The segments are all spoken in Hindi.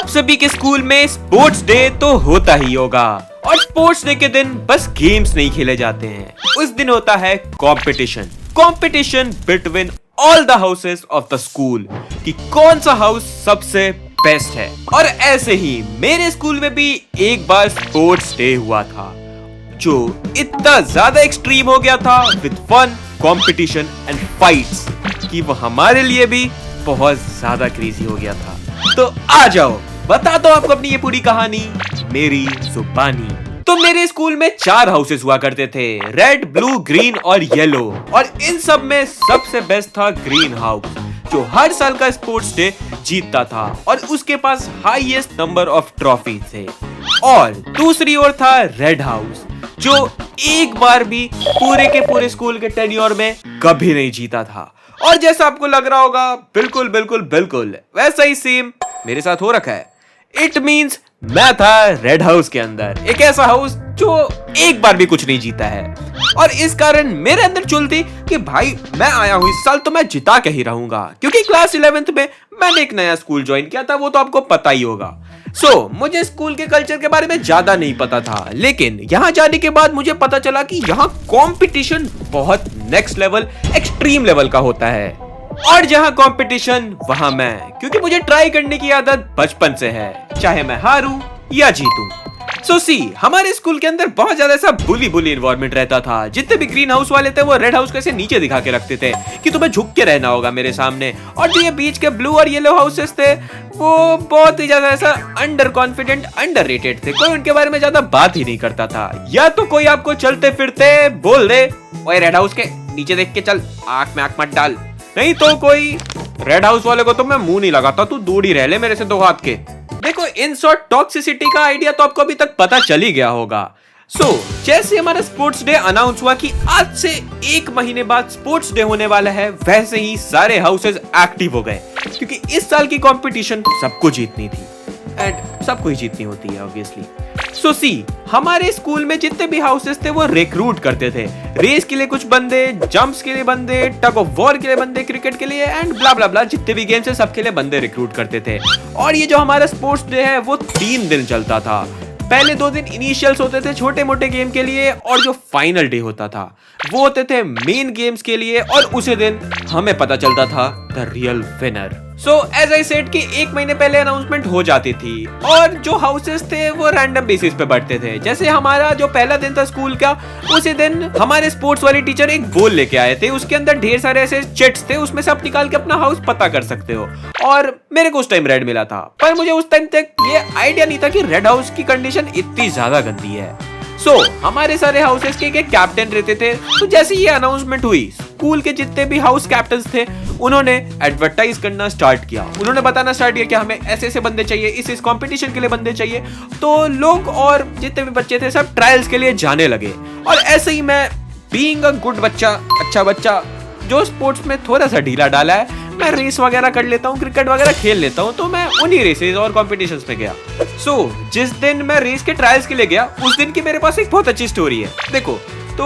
आप सभी के स्कूल में स्पोर्ट्स डे तो होता ही होगा और स्पोर्ट्स डे के दिन बस गेम्स नहीं खेले जाते हैं, उस दिन होता है competition between all the houses of the school कि कौन सा हाउस सबसे बेस्ट है। और ऐसे ही मेरे स्कूल में भी एक बार स्पोर्ट्स डे हुआ था जो इतना ज्यादा एक्सट्रीम हो गया था with fun, competition and fights कि वो हमारे लिए भी बहुत ज्यादा क्रेजी हो गया था। तो आ जाओ बता दो आपको अपनी ये पूरी कहानी मेरी जुबानी। तो मेरे स्कूल में 4 हाउसेस हुआ करते थे, रेड, ब्लू, ग्रीन और येलो। और इन सब में सबसे बेस्ट था ग्रीन हाउस जो हर साल का स्पोर्ट्स डे जीतता था और उसके पास हाईएस्ट नंबर ऑफ ट्रॉफी थे। और दूसरी ओर था रेड हाउस जो एक बार भी पूरे के पूरे स्कूल के टेन्योर में कभी नहीं जीता था। और जैसा आपको लग रहा होगा बिल्कुल वैसा ही सेम मेरे साथ हो रखा है। इट मींस मैं था रेड हाउस के अंदर, एक ऐसा हाउस जो एक बार भी कुछ नहीं जीता है। और इस कारण मेरे अंदर चुल थी कि भाई मैं आया हूं इस साल तो मैं जिता के ही रहूंगा, क्योंकि क्लास 11th में मैंने एक नया स्कूल ज्वाइन किया था, वो तो आपको पता ही होगा। मुझे स्कूल के कल्चर के बारे में ज्यादा नहीं पता था, लेकिन यहाँ जाने के बाद मुझे पता चला कि यहाँ कंपटीशन बहुत नेक्स्ट लेवल, एक्सट्रीम लेवल का होता है। और जहाँ कंपटीशन वहां मैं, क्योंकि मुझे ट्राई करने की आदत बचपन से है, चाहे मैं हारूं या जीतूं। हमारे स्कूल के अंदर बहुत ज्यादा ऐसा बुली एनवायरनमेंट रहता था। जितने भी ग्रीन हाउस वाले थे वो रेड हाउस को ऐसे नीचे दिखा के रखते थे कि तुम्हें झुक के रहना होगा मेरे सामने। और जो ये बीच के ब्लू और येलो हाउसेस थे वो बहुत ही ज्यादा ऐसा अंडर कॉन्फिडेंट, अंडररेटेड थे। कोई उनके बारे में ज्यादा बात ही नहीं करता था। या तो कोई आपको चलते फिरते बोल दे ओए रेड हाउस के नीचे देख के चल, आंख में आंख मत डाल, नहीं तो कोई रेड हाउस वाले को तो मैं मुंह नहीं लगाता, तू दूर ही रह ले मेरे से 2 हाथ के। देखो इन शॉर्ट टॉक्सिसिटी का आइडिया तो आपको अभी तक पता चल ही गया होगा। जैसे हमारा स्पोर्ट्स डे अनाउंस हुआ कि आज से 1 महीने बाद स्पोर्ट्स डे होने वाला है, वैसे ही सारे हाउसेस एक्टिव हो गए, क्योंकि इस साल की कंपटीशन सबको जीतनी थी एंड सबको ही जीतनी होती है ऑब्वियसली। हमारे स्कूल में जितने भी हाउसेस थे वो रिक्रूट करते थे, रेस के लिए कुछ बंदे, जंप्स के लिए बंदे, टग ऑफ वॉर के लिए बंदे, क्रिकेट के लिए एंड ब्ला ब्ला ब्ला, जितने भी गेम्स है सबके लिए बंदे रिक्रूट करते थे। और ये जो हमारा स्पोर्ट्स डे है वो 3 दिन चलता था। पहले 2 दिन इनिशियल्स होते थे छोटे मोटे गेम के लिए, और जो फाइनल डे होता था वो होते थे मेन गेम्स के लिए, और उसी दिन हमें पता चलता था the real winner. As I said कि 1 महीने पहले अनाउंसमेंट हो जाती थी और जो हाउसेस थे वो रैंडम बेसिस पे बढ़ते थे। जैसे हमारा जो पहला दिन था स्कूल का, उसी दिन हमारे स्पोर्ट्स वाली टीचर एक बोल लेके आए थे, उसके अंदर ढेर सारे ऐसे चिट्स थे, उसमें से आप निकाल के अपना हाउस पता कर सकते हो। और मेरे को उस टाइम रेड मिला था, पर मुझे उस टाइम तक ये आइडिया नहीं था कि रेड हाउस की कंडीशन इतनी ज्यादा गंदी है। हमारे सारे हाउसेस के एक कैप्टन रहते थे। तो जैसे ये अनाउंसमेंट हुई, स्कूल के जितने भी हाउस कैप्टन्स थे उन्होंने एडवर्टाइज करना स्टार्ट किया, उन्होंने बताना स्टार्ट किया कि हमें ऐसे ऐसे बंदे चाहिए, इस कंपटीशन के लिए बंदे चाहिए। तो लोग और जितने भी बच्चे थे सब ट्रायल्स के लिए जाने लगे। और ऐसे ही मैं बीइंग अ गुड बच्चा, अच्छा बच्चा जो स्पोर्ट्स में थोड़ा सा ढीला डाला है, मैं रेस वगैरह कर लेता हूँ, क्रिकेट वगैरह खेल लेता हूँ, तो मैं उन्हीं रेसेस और कॉम्पिटिशन्स में गया। जिस दिन मैं रेस के ट्रायल्स के लिए गया, उस दिन की मेरे पास एक बहुत अच्छी स्टोरी है। देखो, तो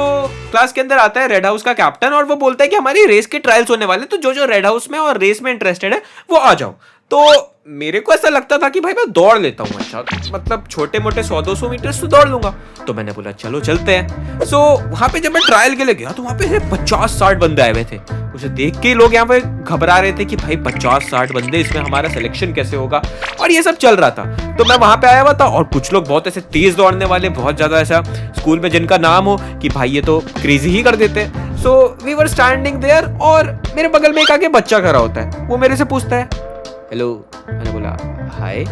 क्लास के अंदर आता है रेड हाउस का कैप्टन और वो बोलता है कि हमारी रेस के ट्रायल्स होने वाले, तो जो रेड हाउस में और रेस में इंटरेस्टेड है वो आ जाओ। तो मेरे को ऐसा लगता था कि भाई मैं दौड़ लेता हूँ, अच्छा मतलब छोटे मोटे 100-200 मीटर तो दौड़ लूंगा। तो मैंने बोला चलो चलते हैं। वहां पे जब मैं ट्रायल के लिए गया तो वहां पे 50-60 बंदे आए हुए थे। उसे देख के लोग यहाँ पे घबरा रहे थे कि भाई 50-60 बंदे, इसमें हमारा सिलेक्शन कैसे होगा, और ये सब चल रहा था। तो मैं वहां पे आया हुआ था और कुछ लोग बहुत ऐसे तेज दौड़ने वाले, बहुत ज्यादा ऐसा स्कूल में जिनका नाम हो कि भाई ये तो क्रेजी ही कर देते। वी वर स्टैंडिंग देयर और मेरे बगल में एक आगे बच्चा खड़ा होता है, वो मेरे से पूछता है हेलो। मैंने बोला हाय,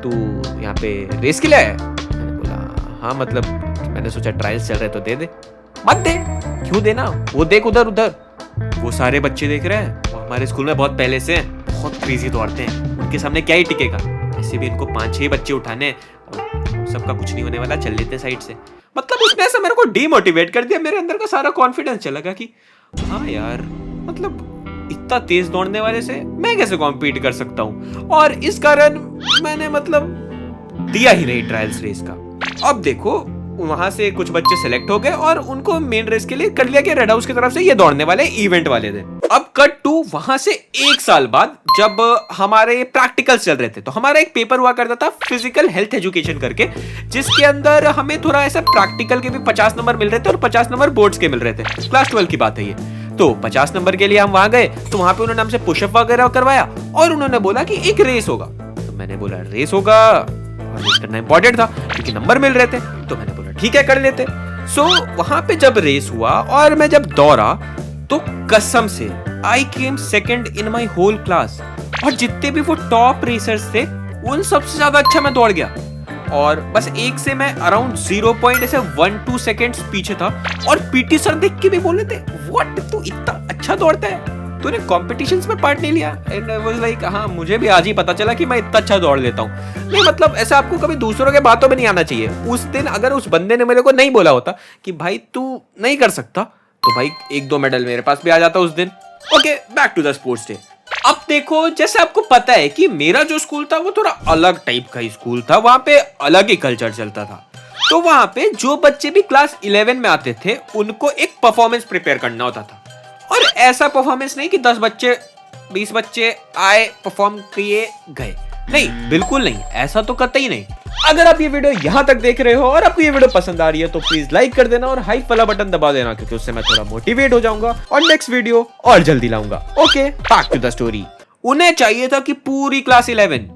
तू यहाँ पे रेस के लिए आया? मैंने बोला हाँ, मतलब मैंने सोचा ट्रायल्स चल रहे तो दे दे। मत दे, क्यों देना, वो देख उधर उधर, वो सारे बच्चे देख रहे हैं, वो हमारे स्कूल में बहुत पहले से हैं, बहुत क्रेजी दौड़ते हैं, उनके सामने क्या ही टिकेगा। ऐसे भी इनको 5-6 बच्चे उठाने और सबका कुछ नहीं होने वाला, चल लेते साइड से। मतलब उसने ऐसा मेरे को डीमोटिवेट कर दिया, मेरे अंदर का सारा कॉन्फिडेंस चला गया कि हाँ यार, मतलब इतना तेज दौड़ने वाले से मैं कैसे कॉम्पीट कर सकता हूँ। और इस कारण मैंने मतलब दिया ही नहीं ट्रायल्स रेस का। अब देखो, वहां से कुछ बच्चे सिलेक्ट हो गए और उनको मेन रेस के लिए कर लिया कि रेड हाउस की तरफ से ये दौड़ने वाले इवेंट वाले थे। अब कट टू वहां से 1 साल बाद, जब हमारे प्रैक्टिकल चल रहे थे, तो हमारा एक पेपर हुआ करता था फिजिकल हेल्थ एजुकेशन करके, जिसके अंदर हमें थोड़ा ऐसा प्रैक्टिकल के भी 50 नंबर मिल रहे थे और 50 नंबर बोर्ड्स के मिल रहे थे। क्लास 12 की बात है ये। तो 50 नंबर के लिए हम वहां गए, तो वहां पे उन्होंने हमसे पुशअप वगैरह करवाया और उन्होंने बोला कि एक रेस होगा। तो मैंने बोला रेस होगा, और रेस करना इंपॉर्टेंट था क्योंकि नंबर मिल रहे थे। तो मैंने बोला ठीक है, कर लेते। सो वहां पे जब रेस हुआ और मैं जब दौड़ा, तो कसम से I came second in my whole class. और जितने भी वो टॉप रेसर्स थे, उन सबसे ज्यादा अच्छा मैं दौड़ गया। और बस एक से मैं अराउंड 0.12 सेकेंड्स पीछे था। और पीटी सर देख के भी बोल रहे थे, व्हाट, तू इतना अच्छा दौड़ता है, तूने कॉम्पिटिशंस में पार्ट नहीं लिया? एंड आई वाज लाइक, हाँ, मुझे भी आज ही पता चला कि मैं इतना अच्छा दौड़ लेता हूँ। नहीं मतलब ऐसा आपको कभी दूसरों के बातों में नहीं आना चाहिए। उस दिन अगर उस बंदे ने मेरे को नहीं बोला होता कि भाई तू नहीं कर सकता, तो भाई 1-2 मेडल मेरे पास भी आ जाता उस दिन। Okay, back to the sports day. अब देखो, जैसे आपको पता है कि मेरा जो स्कूल था वो थोड़ा अलग टाइप का ही स्कूल था, वहां पे अलग ही कल्चर चलता था। तो वहां पे जो बच्चे भी क्लास 11 में आते थे, उनको एक परफॉर्मेंस प्रिपेयर करना होता था। और ऐसा परफॉर्मेंस नहीं कि 10 बच्चे 20 बच्चे आए, परफॉर्म किए, गए। नहीं, बिल्कुल नहीं, ऐसा तो कतई नहीं। अगर आप ये वीडियो यहां तक देख रहे हो और आपको ये वीडियो पसंद आ रही है, तो प्लीज लाइक कर देना और हाइप वाला बटन दबा देना, क्योंकि उससे मैं थोड़ा मोटिवेट हो जाऊंगा और नेक्स्ट वीडियो और जल्दी लाऊंगा। Okay, back to the story. उन्हें चाहिए था कि पूरी class 11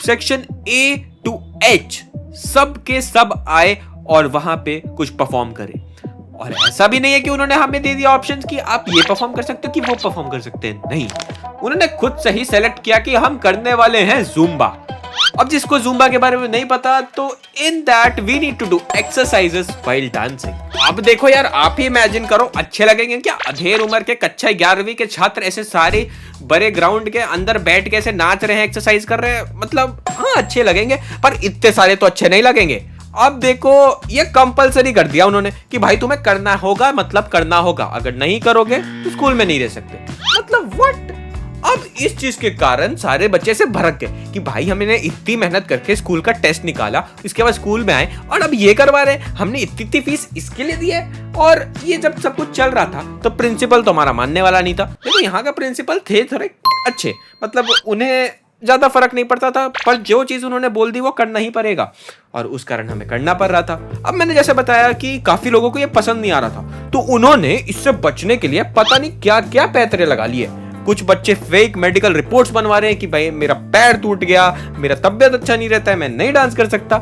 section A to H सब के सब आए और वहां पे कुछ परफॉर्म करे। और ऐसा भी नहीं है कि उन्होंने हमें दे दिया ऑप्शंस कि आप ये परफॉर्म कर सकते हो कि वो परफॉर्म कर सकते हैं। नहीं, उन्होंने खुद से ही सेलेक्ट किया कि हम करने वाले हैं जुम्बा। अब जिसको जुम्बा के बारे में नहीं पता, तो in that we need to do exercises while dancing. अब देखो यार, आप ही इमेजिन करो, अच्छे लगेंगे क्या? अधेड़ उम्र के कक्षा 11वीं के छात्र ऐसे सारे बड़े ग्राउंड के अंदर बैठ के ऐसे नाच रहे हैं, एक्सरसाइज कर रहे हैं, मतलब हाँ अच्छे लगेंगे, पर इतने सारे तो अच्छे नहीं लगेंगे। अब देखो, ये कंपलसरी कर दिया उन्होंने कि भाई तुम्हें करना होगा, मतलब करना होगा, अगर नहीं करोगे तो स्कूल में नहीं रह सकते। मतलब व्हाट? अब इस चीज के कारण सारे बच्चे से भड़क गए कि भाई हमने इतनी मेहनत करके स्कूल का टेस्ट निकाला, इसके बाद स्कूल में आए और अब ये करवा रहे हैं, हमने इतनी फीस इसके लिए दी है। और ये जब सब कुछ चल रहा था, तो प्रिंसिपल तो हमारा मानने वाला नहीं था। देखो, यहाँ का प्रिंसिपल थे थोड़े अच्छे, मतलब उन्हें ज्यादा फर्क नहीं पड़ता था, पर जो चीज उन्होंने बोल दी वो करना ही पड़ेगा, और उस कारण हमें करना पड़ रहा था। अब मैंने जैसे बताया कि काफी लोगों को ये पसंद नहीं आ रहा था, तो उन्होंने इससे बचने के लिए पता नहीं क्या क्या पैतरे लगा लिए। कुछ बच्चे फेक मेडिकल रिपोर्ट्स बनवा रहे हैं कि भाई मेरा पैर टूट गया, मेरा तबियत अच्छा नहीं रहता है, मैं नहीं डांस कर सकता,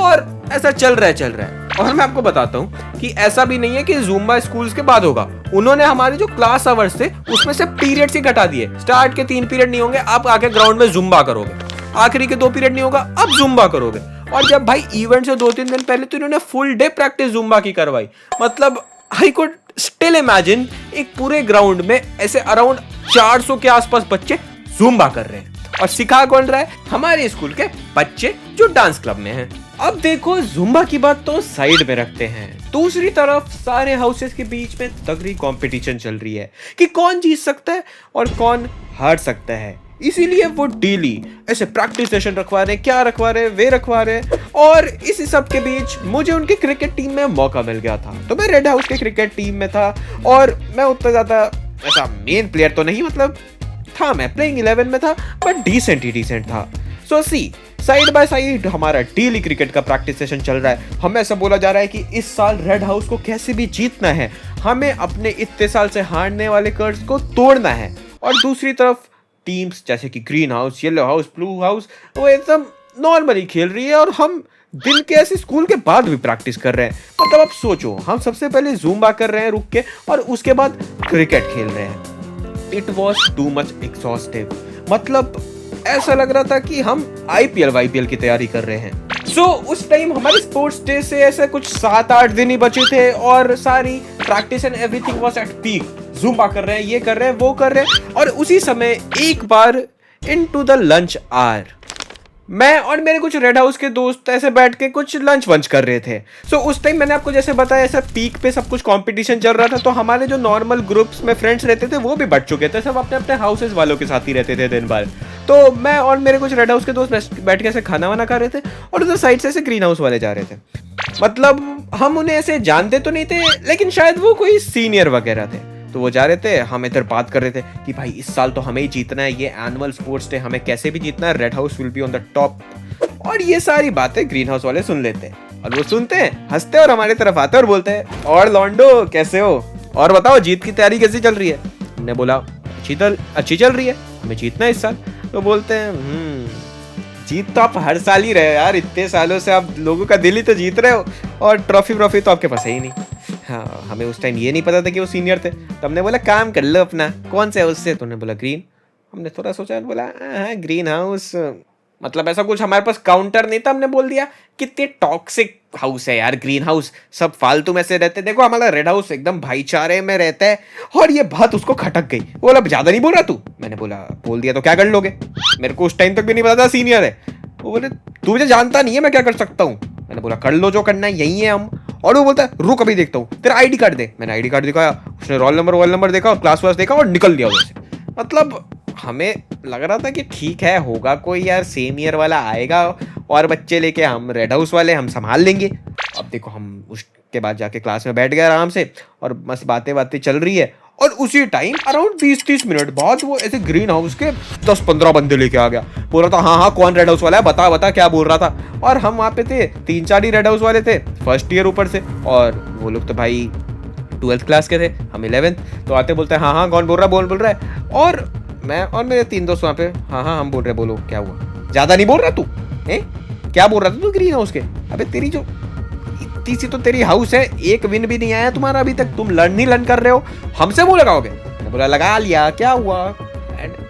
और ऐसा चल रहा है। और मैं आपको बताता हूँ कि ऐसा भी नहीं है कि जुम्बा स्कूल्स के बाद होगा। उन्होंने हमारे जो क्लास आवर्स थे उसमें से पीरियड्स ही घटा दिए। स्टार्ट के 3 पीरियड नहीं होंगे, आप आके ग्राउंड में जुम्बा करोगे। आखिरी के 2 पीरियड नहीं होगा, अब जुम्बा करोगे। और जब भाई इवेंट से 2-3 दिन पहले तो इन्होंने फुल डे प्रैक्टिस जुम्बा की करवाई। मतलब आई कुड स्टिल इमेजिन एक पूरे ग्राउंड में ऐसे अराउंड 400 के आसपास बच्चे जुम्बा कर रहे हैं, और सिखा कौन रहा है? हमारे स्कूल के बच्चे जो डांस क्लब में हैं। अब देखो, जुम्बा की बात तो साइड में रखते हैं, दूसरी तरफ सारे हाउसेस के बीच में तगड़ी कंपटीशन चल रही है कि कौन जीत सकता है और कौन हार सकता है। इसीलिए वो डेली ऐसे प्रैक्टिस सेशन रखवा रहे हैं, क्या रखवा रहे हैं, वे रखवा रहे हैं। और इसी सब के बीच मुझे उनकी क्रिकेट टीम में मौका मिल गया था, तो मैं रेड हाउस के क्रिकेट टीम में था। और मैं उतना ज्यादा ऐसा मेन प्लेयर तो नहीं, मतलब था, मैं प्लेइंग 11 में था, बट डिसेंट था। सो सी, साइड बाय साइड हमारा डेली क्रिकेट का प्रैक्टिस सेशन चल रहा है। हमें ऐसा बोला जा रहा है कि इस साल रेड हाउस को कैसे भी जीतना है, हमें अपने इतने साल से हारने वाले कर्ज को तोड़ना है। और दूसरी तरफ टीम्स जैसे कि green house, yellow house, blue house, वो एकदम नॉर्मली खेल रही है, और हम दिन के ऐसे स्कूल के बाद भी प्रैक्टिस कर रहे हैं। मतलब आप सोचो, हम सबसे पहले जुम्बा कर रहे हैं रुक के, और उसके बाद क्रिकेट खेल रहे हैं। It was too much exhaustive. मतलब ऐसा लग रहा था कि हम IPL की तैयारी कर रहे हैं। सो उस टाइम हमारे स्पोर्ट्स डे से ऐसे कुछ 7-8 दिन ही बचे थे, और सारी practice and everything was at peak. Zumba कर रहे हैं, ये कर रहे हैं, वो कर रहे हैं। और उसी समय एक bar into the lunch hour, मैं और मेरे कुछ रेड हाउस के दोस्त ऐसे बैठ के कुछ लंच वंच कर रहे थे। सो उस टाइम मैंने आपको जैसे बताया, ऐसा पीक पे सब कुछ कंपटीशन चल रहा था, तो हमारे जो नॉर्मल ग्रुप्स में फ्रेंड्स रहते थे वो भी बढ़ चुके थे, सब अपने अपने हाउसेस वालों के साथ ही रहते थे दिन भर। तो मैं और मेरे कुछ रेड हाउस के दोस्त बैठ के ऐसे खाना वाना खा रहे थे, और उधर साइड से ऐसे ग्रीन हाउस वाले जा रहे थे। मतलब हम उन्हें ऐसे जानते तो नहीं थे, लेकिन शायद वो कोई सीनियर वगैरह थे। तो वो जा रहे थे, हम इधर बात कर रहे थे कि भाई इस साल तो हमें ही जीतना है, ये एनुअल स्पोर्ट्स डे हमें कैसे भी जीतना है, red house will be on the top. और ये सारी बातें ग्रीन हाउस वाले सुन लेते हैं और वो सुनते हैं, हंसते हैं और हमारी तरफ आते हैं और बोलते हैं, और लॉन्डो कैसे हो, और बताओ जीत की तैयारी कैसी चल रही है। हमने बोला अच्छी चल रही है, हमें जीतना है इस साल। तो बोलते हैं जीत तो आप हर साल ही रहे यार, इतने सालों से आप लोगों का दिल ही तो जीत रहे हो, और ट्रॉफी तो आपके पास है ही नहीं। हाँ, हमें उस टाइम ये नहीं पता था कि वो सीनियर थे, तो हमने बोला काम कर लो अपना, कौन सा है उससे, तो उन्होंने बोला ग्रीन। हमने थोड़ा सोचा, बोला हाँ ग्रीन हाउस, मतलब ऐसा कुछ हमारे पास काउंटर नहीं था, हमने बोल दिया कितने टॉक्सिक हाउस है यार ग्रीन हाउस, सब फालतू में से रहते, देखो हमारा रेड हाउस एकदम भाईचारे में रहता है। और ये बात उसको खटक गई, बोला ज्यादा नहीं बोल रहा तू। मैंने बोला बोल दिया तो क्या कर लोगे, मेरे को उस टाइम तक भी नहीं पता था सीनियर है। वो बोले तू मुझे जानता नहीं है, मैं क्या कर सकता हूँ। मैंने बोला कर लो जो करना है, यही है हम। और वो बोलता है रुक अभी देखता हूँ, तेरा आईडी कार्ड दे। मैंने आईडी कार्ड दिखाया, उसने रोल नंबर देखा और क्लास वास देखा और निकल दिया उधर से। मतलब हमें लग रहा था कि ठीक है, होगा कोई यार सेम ईयर वाला आएगा और बच्चे लेके हम रेड हाउस वाले हम संभाल लेंगे। अब देखो हम उसके बाद जाके क्लास में बैठ गए आराम से और बस बातें चल रही है। और उसी टाइम अराउंड 20-30 मिनट बाद वो ऐसे ग्रीन हाउस के 10-15 बंदे लेके आ गया, बोल रहा था हाँ कौन रेड हाउस वाला है, बता क्या बोल रहा था। और हम वहाँ पे थे 3-4 ही रेड हाउस वाले थे, फर्स्ट ईयर ऊपर से, और वो लोग तो भाई 12th क्लास के थे, हम 11th। तो आते बोलते हैं हाँ कौन बोल रहा है। और मैं और मेरे 3 दोस्त वहाँ पे हाँ हम बोल रहे, बोलो क्या हुआ, ज्यादा नहीं बोल रहा तू, क्या बोल रहा था तू ग्रीन हाउस के, अबे तेरी जो इतनी सी तो तेरी हाउस है, एक विन भी नहीं आया तुम्हारा अभी तक, तुम लर्न कर रहे हो, हमसे मुंह लगाओगे। मैंने बोला लगा लिया, क्या हुआ।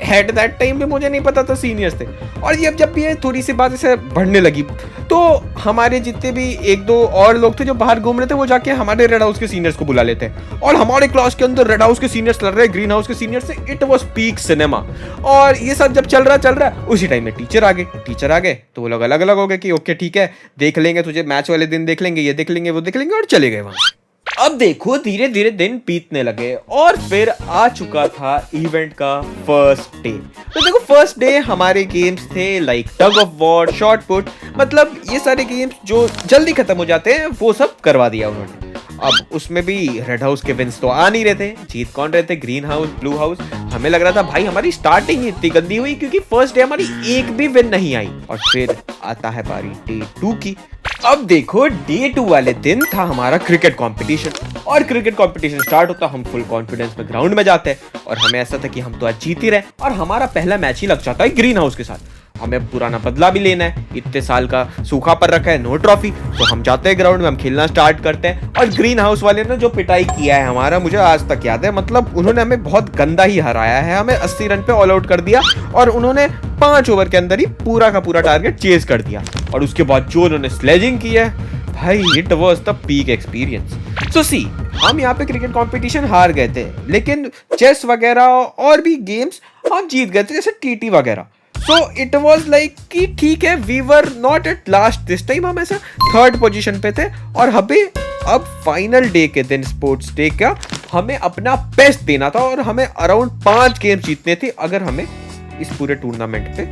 एट दैट टाइम पे मुझे नहीं पता था सीनियर्स थे। और ये जब ये थोड़ी सी बात ऐसे बढ़ने लगी तो हमारे जितने भी 1-2 और लोग थे जो बाहर घूम रहे थे, वो जाके हमारे रेड हाउस के सीनियर्स को बुला लेते हैं। और हमारे क्लास के अंदर रेड हाउस के सीनियर्स लड़ रहे हैं ग्रीन हाउस के सीनियर्स से, इट वाज पीक सिनेमा। और ये सब जब चल रहा है उसी टाइम में टीचर आ गए तो वो लोग अलग अलग हो गए कि ओके ठीक है देख लेंगे तुझे, मैच वाले दिन देख लेंगे, ये देख लेंगे वो देख लेंगे, और चले गए वहां। अब देखो धीरे धीरे दिन बीतने लगे और फिर आ चुका था इवेंट का फर्स्ट डे। तो देखो फर्स्ट डे हमारे गेम्स थे like tug of war, shot put, मतलब ये सारे गेम्स जो जल्दी खत्म हो जाते हैं वो सब करवा दिया उन्होंने। अब उसमें भी रेड हाउस के विंस तो आ नहीं रहे थे, जीत कौन रहे थे, ग्रीन हाउस, ब्लू हाउस। हमें लग रहा था भाई हमारी स्टार्टिंग ही इतनी गंदी हुई क्योंकि फर्स्ट डे हमारी एक भी विन नहीं आई। और फिर आता है बारी डे 2 की। अब देखो डे 2 वाले दिन था हमारा क्रिकेट कंपटीशन, और क्रिकेट कंपटीशन स्टार्ट होता, हम फुल कॉन्फिडेंस में ग्राउंड में जाते हैं और हमें ऐसा था कि हम तो आज जीत ही रहे, और हमारा पहला मैच ही लग जाता है ग्रीन हाउस के साथ। हमें पुराना बदला भी लेना है, इतने साल का सूखा पर रखा है, नो ट्रॉफी। तो हम जाते हैं ग्राउंड में, हम खेलना स्टार्ट करते हैं। और ग्रीन हाउस वाले ने जो पिटाई किया है हमारा, मुझे आज तक याद है, मतलब उन्होंने हमें बहुत गंदा ही हराया है, हमें 80 रन पे ऑल आउट कर दिया और उन्होंने 5 ओवर के अंदर ही पूरा का पूरा टारगेट चेज कर दिया। और उसके बाद जो उन्होंने स्लेजिंग की है भाई, it was the peak experience. So see, हम यहाँ पे क्रिकेट कंपटीशन हार गए थे, लेकिन चेस वगैरह और भी गेम्स हम जीत गए थे, जैसे टीटी वगैरह। सो इट वाज लाइक कि ठीक है, we were not at last this time, हम ऐसा 3rd पोजीशन पे थे। और हमें अब फाइनल डे के दिन, स्पोर्ट्स डे का, हमें अपना बेस्ट देना था और हमें अराउंड 5 गेम जीतने थे अगर हमें इस पूरे टूर्नामेंट पे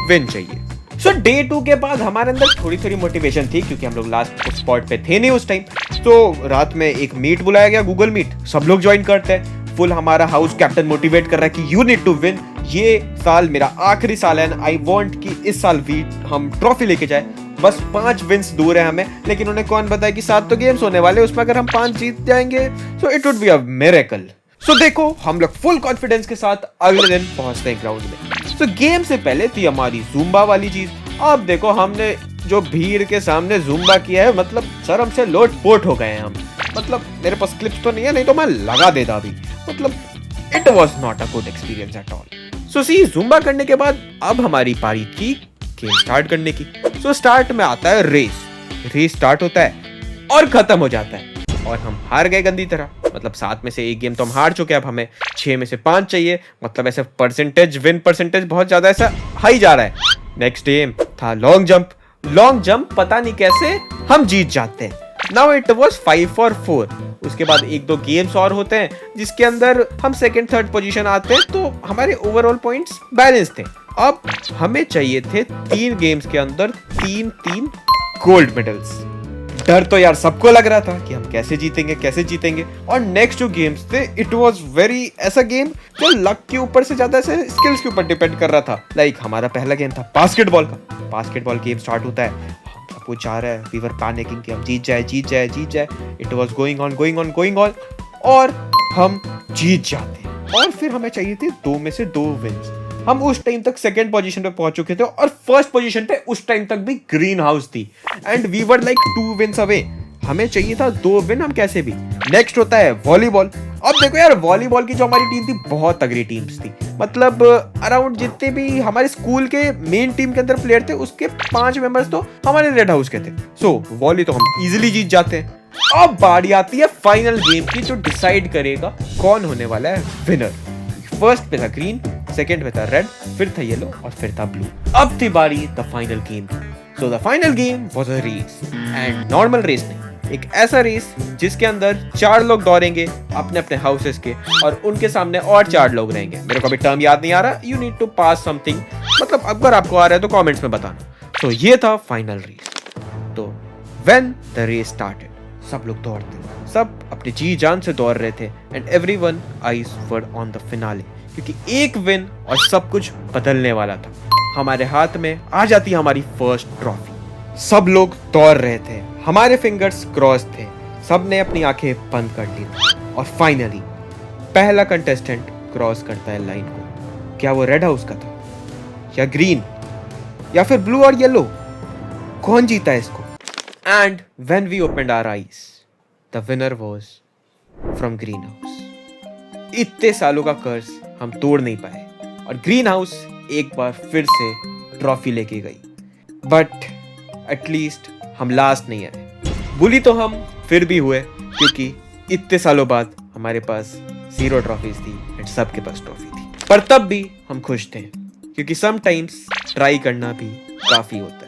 विन चाहिए। सो डे 2 के बाद हमारे अंदर थोड़ी मोटिवेशन थी क्योंकि हम लोग लास्ट स्पॉट पे थे नहीं उस टाइम। तो रात में एक मीट बुलाया गया, गूगल मीट, सब लोग ज्वाइन करते हैं। फुल हमारा हाउस कैप्टन मोटिवेट कर रहा है कि यू नीड टू विन, ये साल मेरा आखिरी साल है, आई वांट कि इस साल भी हम ट्रॉफी लेके जाए। बस 5 विंस दूर है हमें, लेकिन उन्हें कौन बताया कि 7 तो गेम्स होने वाले, उसमें अगर हम 5 जीत जाएंगे so it would be a miracle. So देखो हम लोग फुल कॉन्फिडेंस के साथ अगले दिन पहुंचते हैं ग्राउंड में। सो गेम से पहले थी हमारी जुम्बा वाली चीज। अब देखो हमने जो भीड़ के सामने जुम्बा किया है, मतलब शर्म से लोट-पोट हो गए हैं हम। मतलब मेरे पास क्लिप्स तो नहीं है, नहीं तो मैं लगा देता अभी। मतलब it was not a good experience at all. So see, Zumba करने के बाद अब हमारी पारी थी गेम स्टार्ट करने की। सो स्टार्ट में आता है रेस स्टार्ट होता है और खत्म हो जाता है, और हम हार गए गंदी तरह। मतलब 7 में से 1 गेम तो हम हार चुके हैं, अब हमें 6 में से 5 चाहिए। मतलब ऐसे विन परसेंटेज बहुत ज्यादा ऐसा हाई जा रहा है। नेक्स्ट गेम था लॉन्ग जंप, पता नहीं कैसे हम जीत जाते हैं। Now it was 5 for 4। उसके बाद 1-2 गेम्स और होते हैं जिसके अंदर हम 2nd 3rd पोजीशन आते हैं, तो हमारे ओवरऑल पॉइंट्स बैलेंस थे। अब हमें चाहिए थे 3 गेम्स के अंदर 3 गोल्ड मेडल्स। डर तो यार सबको लग रहा था कि हम कैसे जीतेंगे। और नेक्स्ट जो गेम्स थे इट वाज वेरी ऐसा गेम जो लक के ऊपर से ज्यादा ऐसे स्किल्स के ऊपर डिपेंड कर रहा था। लाइक हमारा पहला गेम था बास्केटबॉल गेम स्टार्ट होता है, वो जा रहा है, वी वर पैनिकिंग कि हम जीत जाए। इट वाज गोइंग ऑन और हम जीत जाते हैं। और फिर हमें चाहिए थे 2 में से 2 विन्स। हम उस टाइम तक सेकंड पोजीशन पे पहुंच चुके थे और फर्स्ट पोजीशन पे उस टाइम तक भी ग्रीन हाउस थी and we were like 2 wins away. हमें चाहिए था 2 विन, हम कैसे भी। नेक्स्ट होता है वॉलीबॉल। अब देखो यार, वॉलीबॉल की जो हमारी टीम थी बहुत तगड़ी टीम्स थी, मतलब अराउंड जितने भी हमारे स्कूल के मेन टीम के अंदर प्लेयर थे उसके 5 मेंबर्स तो हमारे रेड हाउस के थे। सो वॉली तो हम इजीली जीत जाते हैं। अब बारी आती है फाइनल गेम की जो डिसाइड करेगा कौन होने वाला है विनर। फर्स्ट पे था ग्रीन, सेकंड पे था रेड, फिर था येलो और फिर था ब्लू। अब थी बारी the final game. So the final game was a race and normal race नहीं, एक ऐसा रेस जिसके अंदर 4 लोग दौड़ेंगे अपने अपने हाउसेस के और उनके सामने और 4 लोग रहेंगे। मेरे को अभी टर्म याद नहीं आ रहा, you need to pass something, मतलब अगर आपको आ रहा है तो कमेंट्स में बताना। तो ये था फाइनल रेस। तो व्हेन द रेस स्टार्टेड, सब लोग दौड़ते, सब अपनी जी जान से दौड़ रहे थे and everyone eyes were on the finale, क्योंकि एक विन और सब कुछ बदलने वाला था। हमारे हाथ में आ जाती हमारी फर्स्ट ट्रॉफी। सब लोग दौड़ रहे थे, हमारे फिंगर्स क्रॉस थे, सब ने अपनी आंखें बंद कर ली और फाइनली पहला कंटेस्टेंट क्रॉस करता है लाइन को। क्या वो रेड हाउस का था या ग्रीन या फिर ब्लू और येलो? कौन जीता इसको? And when we opened our eyes the winner was from green house. इतने सालों का कर्ज हम तोड़ नहीं पाए और ग्रीन हाउस एक बार फिर से ट्रॉफी लेके गई, बट एटलीस्ट हम लास्ट नहीं आए। बुली तो हम फिर भी हुए क्योंकि इतने सालों बाद हमारे पास 0 ट्रॉफीज थी एंड सबके पास ट्रॉफी थी, पर तब भी हम खुश थे क्योंकि समटाइम्स ट्राई करना भी काफी होता है।